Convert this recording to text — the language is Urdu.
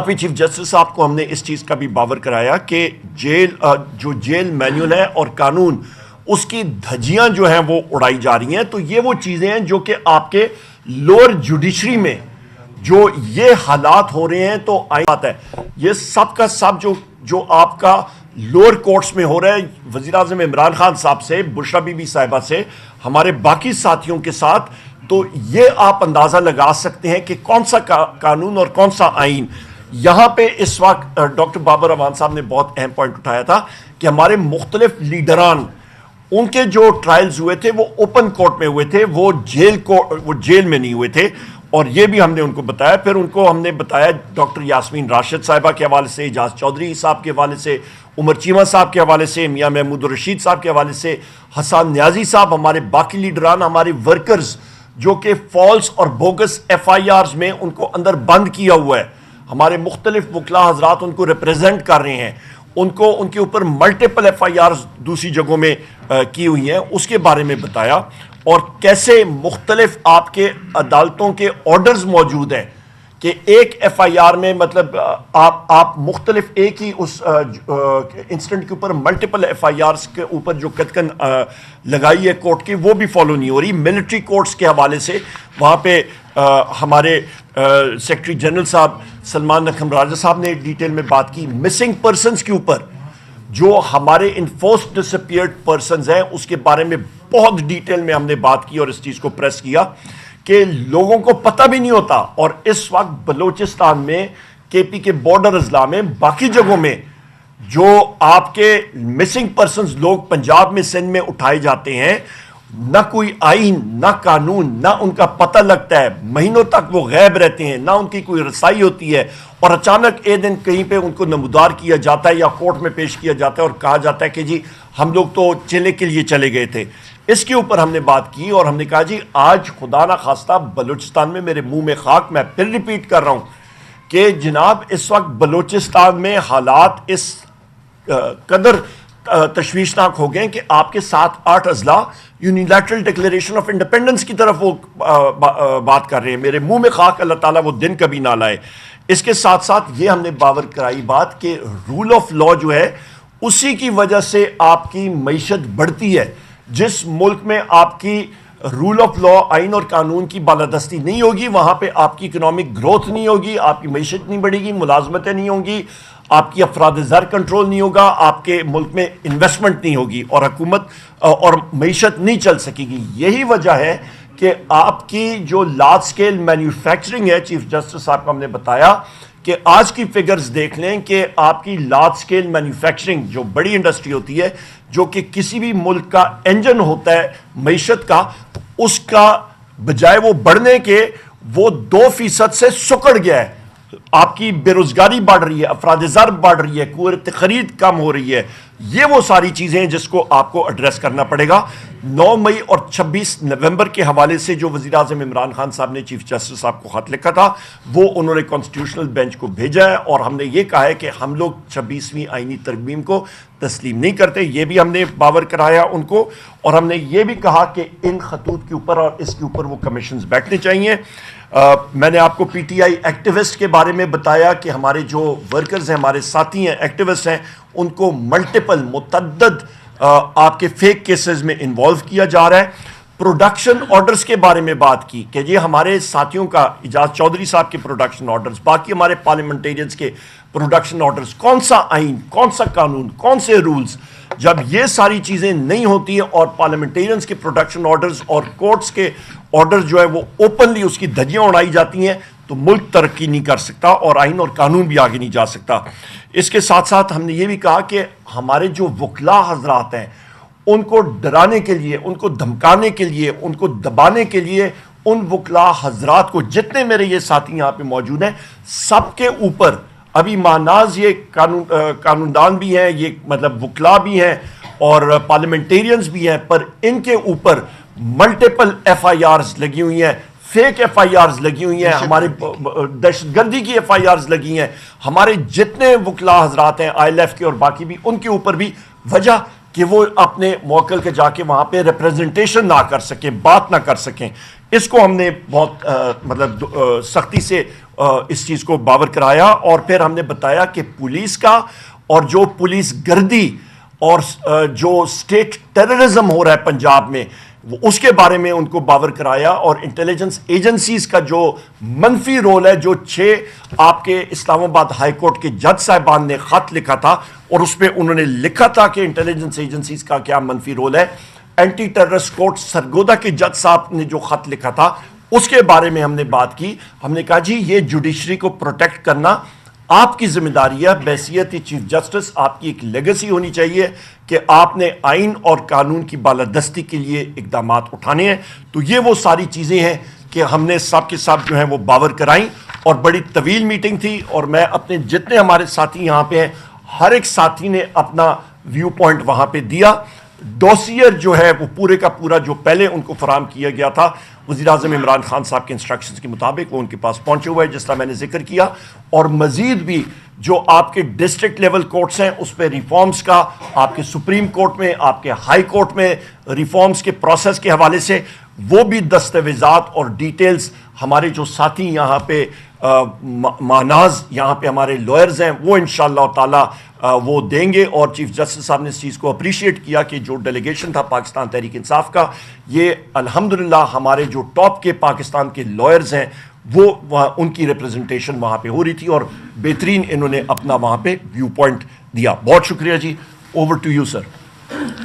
چیف جسٹس صاحب کو ہم نے اس چیز کا بھی باور کرایا کہ جو جیل مینول ہے اور قانون اس کی دھجیاں جو ہیں وہ اڑائی جا رہی ہیں. تو یہ وہ چیزیں ہیں جو کہ آپ کے لوور جوڈیشری میں جو یہ حالات ہو رہے ہیں تو بات ہے یہ سب کا سب جو آپ کا لوور کورٹس میں ہو رہا ہے وزیر اعظم عمران خان صاحب سے, بشرا بی بی صاحبہ سے, ہمارے باقی ساتھیوں کے ساتھ. تو یہ آپ اندازہ لگا سکتے ہیں کہ کون سا قانون اور کون سا آئین یہاں پہ اس وقت. ڈاکٹر بابر امان صاحب نے بہت اہم پوائنٹ اٹھایا تھا کہ ہمارے مختلف لیڈران ان کے جو ٹرائلز ہوئے تھے وہ اوپن کورٹ میں ہوئے تھے, وہ جیل میں نہیں ہوئے تھے. اور یہ بھی ہم نے ان کو بتایا. پھر ان کو ہم نے بتایا ڈاکٹر یاسمین راشد صاحبہ کے حوالے سے, اعجاز چودھری صاحب کے حوالے سے, عمر چیمہ صاحب کے حوالے سے, میاں محمود الرشید صاحب کے حوالے سے, حسان نیازی صاحب, ہمارے باقی لیڈران, ہمارے ورکرز جو کہ فالس اور بوگس ایف آئی آرز میں ان کو اندر بند کیا ہوا ہے. ہمارے مختلف وکلا حضرات ان کو ریپریزنٹ کر رہے ہیں, ان کے اوپر ملٹیپل ایف آئی آرز دوسری جگہوں میں کی ہوئی ہیں, اس کے بارے میں بتایا. اور کیسے مختلف آپ کے عدالتوں کے آرڈرز موجود ہیں کہ ایک ایف آئی آر میں مطلب آپ مختلف ایک ہی اس انسٹنٹ کے اوپر ملٹیپل ایف آئی آرز کے اوپر جو کتکن لگائی ہے کورٹ کی وہ بھی فالو نہیں ہو رہی. ملٹری کورٹس کے حوالے سے وہاں پہ ہمارے سیکرٹری جنرل صاحب سلمان نکھم راجہ صاحب نے ڈیٹیل میں بات کی. مسنگ پرسنز کے اوپر جو ہمارے انفورسڈ ڈسپیئرڈ پرسنز ہیں اس کے بارے میں بہت ڈیٹیل میں ہم نے بات کی اور اس چیز کو پریس کیا کہ لوگوں کو پتہ بھی نہیں ہوتا. اور اس وقت بلوچستان میں, کے پی کے بارڈر اضلاع میں, باقی جگہوں میں جو آپ کے مسنگ پرسنز لوگ پنجاب میں, سندھ میں اٹھائے جاتے ہیں, نہ کوئی آئین, نہ قانون, نہ ان کا پتہ لگتا ہے, مہینوں تک وہ غائب رہتے ہیں, نہ ان کی کوئی رسائی ہوتی ہے, اور اچانک ایک دن کہیں پہ ان کو نمودار کیا جاتا ہے یا کورٹ میں پیش کیا جاتا ہے اور کہا جاتا ہے کہ جی ہم لوگ تو چلے کے لیے چلے گئے تھے. اس کے اوپر ہم نے بات کی اور ہم نے کہا جی آج خدا نہ خواستہ بلوچستان میں, میرے منہ میں خاک, میں پھر ریپیٹ کر رہا ہوں کہ جناب اس وقت بلوچستان میں حالات اس قدر تشویشناک ہو گئے کہ آپ کے 7-8 اضلاع یونیلیٹرل ڈکلیریشن آف انڈیپینڈنس کی طرف وہ بات کر رہے ہیں. میرے منہ میں خاک, اللہ تعالیٰ وہ دن کبھی نہ لائے. اس کے ساتھ ساتھ یہ ہم نے باور کرائی بات کہ رول آف لا جو ہے اسی کی وجہ سے آپ کی معیشت بڑھتی ہے. جس ملک میں آپ کی رول آف لا, آئین اور قانون کی بالادستی نہیں ہوگی وہاں پہ آپ کی اکنامک گروتھ نہیں ہوگی, آپ کی معیشت نہیں بڑھے گی, ملازمتیں نہیں ہوں گی, آپ کی افراد زر کنٹرول نہیں ہوگا, آپ کے ملک میں انویسٹمنٹ نہیں ہوگی اور حکومت اور معیشت نہیں چل سکے گی. یہی وجہ ہے کہ آپ کی جو لارج سکیل مینوفیکچرنگ ہے, چیف جسٹس صاحب کو ہم نے بتایا کہ آج کی فگرز دیکھ لیں کہ آپ کی لارج سکیل مینوفیکچرنگ جو بڑی انڈسٹری ہوتی ہے, جو کہ کسی بھی ملک کا انجن ہوتا ہے معیشت کا, اس کا بجائے وہ بڑھنے کے وہ 2% سے سکڑ گیا ہے. آپ کی بے روزگاری بڑھ رہی ہے, افراد زر بڑھ رہی ہے, قوت خرید کم ہو رہی ہے. یہ وہ ساری چیزیں ہیں جس کو آپ کو ایڈریس کرنا پڑے گا. 9 مئی اور 26 نومبر کے حوالے سے جو وزیر اعظم عمران خان صاحب نے چیف جسٹس صاحب کو خط لکھا تھا وہ انہوں نے کانسٹیٹیوشنل بینچ کو بھیجا ہے اور ہم نے یہ کہا ہے کہ ہم لوگ 26ویں آئینی ترمیم کو تسلیم نہیں کرتے. یہ بھی ہم نے باور کرایا ان کو, اور ہم نے یہ بھی کہا کہ ان خطوط کے اوپر اور اس کے اوپر وہ کمیشنز بیٹھنے چاہیے. میں نے آپ کو پی ٹی آئی ایکٹیوسٹ کے بارے میں بتایا کہ ہمارے جو ورکرز ہیں, ہمارے ساتھی ہیں, ایکٹیوسٹ ہیں, ان کو ملٹیپل متعدد آپ کے فیک کیسز میں انوالو کیا جا رہا ہے. پروڈکشن آرڈرز کے بارے میں بات کی کہ یہ ہمارے ساتھیوں کا, اعجاز چودھری صاحب کے پروڈکشن آرڈرز, باقی ہمارے پارلیمنٹیرینز کے پروڈکشن آرڈرز, کون سا آئین, کون سا قانون, کون سے رولز, جب یہ ساری چیزیں نہیں ہوتی ہیں اور پارلیمنٹیرینز کے پروڈکشن آرڈرز اور کورٹس کے آرڈرز جو ہے وہ اوپنلی اس کی دھجیاں اڑائی جاتی ہیں تو ملک ترقی نہیں کر سکتا اور آئین اور قانون بھی آگے نہیں جا سکتا. اس کے ساتھ ساتھ ہم نے یہ بھی کہا کہ ہمارے جو وکلا حضرات ہیں ان کو ڈرانے کے لیے, ان کو دھمکانے کے لیے, ان کو دبانے کے لیے, ان وکلا حضرات کو, جتنے میرے یہ ساتھی یہاں پہ موجود ہیں, سب کے اوپر ابھی ماناز یہ قانوندان بھی ہیں, یہ مطلب وکلا بھی ہیں اور پارلیمنٹیرینز بھی ہیں, پر ان کے اوپر ملٹیپل ایف آئی آرز لگی ہوئی ہیں, فیک ایف آئی آرز لگی ہوئی ہیں, ہمارے دہشت گردی کی ایف آئی آرز لگی ہیں. ہمارے جتنے وکلا حضرات ہیں آئی ایل ایف کے اور باقی بھی, ان کے اوپر بھی وجہ کہ وہ اپنے موکل کے جا کے وہاں پہ ریپریزنٹیشن نہ کر سکیں, بات نہ کر سکیں. اس کو ہم نے بہت مطلب سختی سے اس چیز کو باور کرایا، اور پھر ہم نے بتایا کہ پولیس کا اور جو پولیس گردی اور جو اسٹیٹ ٹیررزم ہو رہا ہے پنجاب میں اس کے بارے میں ان کو باور کرایا، اور انٹیلیجنس ایجنسیز کا جو منفی رول ہے، جو 6 آپ کے اسلام آباد ہائی کورٹ کے جج صاحبان نے خط لکھا تھا اور اس پہ انہوں نے لکھا تھا کہ انٹیلیجنس ایجنسیز کا کیا منفی رول ہے، اینٹی ٹیررسٹ کورٹ سرگودا کے جج صاحب نے جو خط لکھا تھا اس کے بارے میں ہم نے بات کی۔ ہم نے کہا جی یہ جوڈیشری کو پروٹیکٹ کرنا آپ کی ذمہ داری ہے، بحیثیت چیف جسٹس آپ کی ایک لیگیسی ہونی چاہیے کہ آپ نے آئین اور قانون کی بالادستی کے لیے اقدامات اٹھانے ہیں۔ تو یہ وہ ساری چیزیں ہیں کہ ہم نے سب کے سب جو ہیں وہ باور کرائیں، اور بڑی طویل میٹنگ تھی، اور میں اپنے جتنے ہمارے ساتھی یہاں پہ ہیں ہر ایک ساتھی نے اپنا ویو پوائنٹ وہاں پہ دیا۔ ڈوسیئر جو ہے وہ پورے کا پورا جو پہلے ان کو فراہم کیا گیا تھا وزیر اعظم عمران خان صاحب کے انسٹرکشنز کے مطابق وہ ان کے پاس پہنچے ہوئے ہیں، جس طرح میں نے ذکر کیا، اور مزید بھی جو آپ کے ڈسٹرکٹ لیول کورٹس ہیں اس پہ ریفارمز کا آپ کے سپریم کورٹ میں، آپ کے ہائی کورٹ میں ریفارمز کے پروسیس کے حوالے سے وہ بھی دستاویزات اور ڈیٹیلز ہمارے جو ساتھی یہاں پہ ماناز یہاں پہ ہمارے لائرز ہیں وہ انشاءاللہ تعالی وہ دیں گے، اور چیف جسٹس صاحب نے اس چیز کو اپریشیٹ کیا کہ جو ڈیلیگیشن تھا پاکستان تحریک انصاف کا، یہ الحمدللہ ہمارے جو ٹاپ کے پاکستان کے لائرز ہیں وہ ان کی ریپرزنٹیشن وہاں پہ ہو رہی تھی، اور بہترین انہوں نے اپنا وہاں پہ ویو پوائنٹ دیا۔ بہت شکریہ جی، اوور ٹو یو سر۔